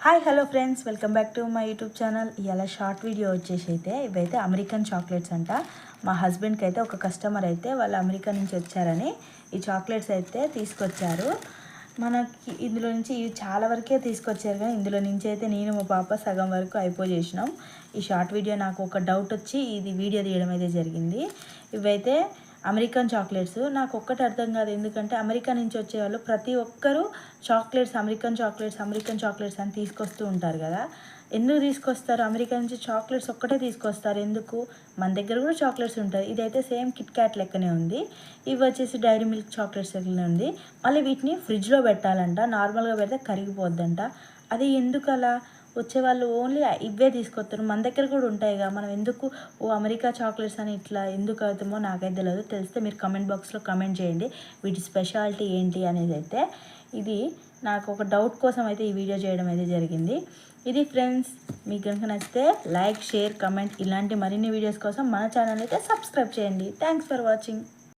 Hi hello friends, welcome back to my YouTube channel. ఇలా short video వచ్చేసి ఇవైతే American chocolates అంట. మా హస్బెండ్కి అయితే ఒక కస్టమర్ అయితే వాళ్ళు అమెరికా నుంచి వచ్చారని ఈ చాక్లెట్స్ అయితే తీసుకొచ్చారు. మనకి ఇందులో నుంచి ఇవి చాలా వరకే తీసుకొచ్చారు, కానీ ఇందులో నుంచి అయితే నేను మా పాప సగం వరకు అయిపోయేసినాం. ఈ షార్ట్ వీడియో నాకు ఒక డౌట్ వచ్చి ఇది వీడియో తీయడం అయితే జరిగింది. ఇవైతే అమెరికన్ చాక్లెట్స్. నాకు ఒక్కటి అర్థం కాదు, ఎందుకంటే అమెరికా నుంచి వచ్చేవాళ్ళు ప్రతి ఒక్కరూ అమెరికన్ చాక్లెట్స్ అని తీసుకొస్తూ ఉంటారు కదా. ఎందుకు తీసుకొస్తారు? అమెరికా నుంచి చాక్లెట్స్ ఒక్కటే తీసుకొస్తారు ఎందుకు? మన దగ్గర కూడా చాక్లెట్స్ ఉంటాయి. ఇదైతే సేమ్ కిట్ క్యాట్ లెక్కనే ఉంది. ఇవి వచ్చేసి డైరీ మిల్క్ చాక్లెట్స్ లెక్కనే ఉంది. మళ్ళీ వీటిని ఫ్రిడ్జ్లో పెట్టాలంట, నార్మల్గా పెడితే కరిగిపోద్దంట. అది ఎందుకు అలా? వచ్చేవాళ్ళు ఓన్లీ ఇవే తీసుకొస్తారు. మన దగ్గర కూడా ఉంటాయిగా, మనం ఎందుకు అమెరికా చాక్లెట్స్ అని ఇట్లా ఎందుకు అవుతామో నాకైతే తెలియదు. తెలిస్తే మీరు కమెంట్ బాక్స్లో కమెంట్ చేయండి వీటి స్పెషాలిటీ ఏంటి అనేది. అయితే ఇది నాకు ఒక డౌట్ కోసం అయితే ఈ వీడియో చేయడం అయితే జరిగింది. ఇది ఫ్రెండ్స్, మీకు కనుక నచ్చితే లైక్, షేర్, కమెంట్, ఇలాంటి మరిన్ని వీడియోస్ కోసం మన ఛానల్ అయితే సబ్స్క్రైబ్ చేయండి. Thanks for watching.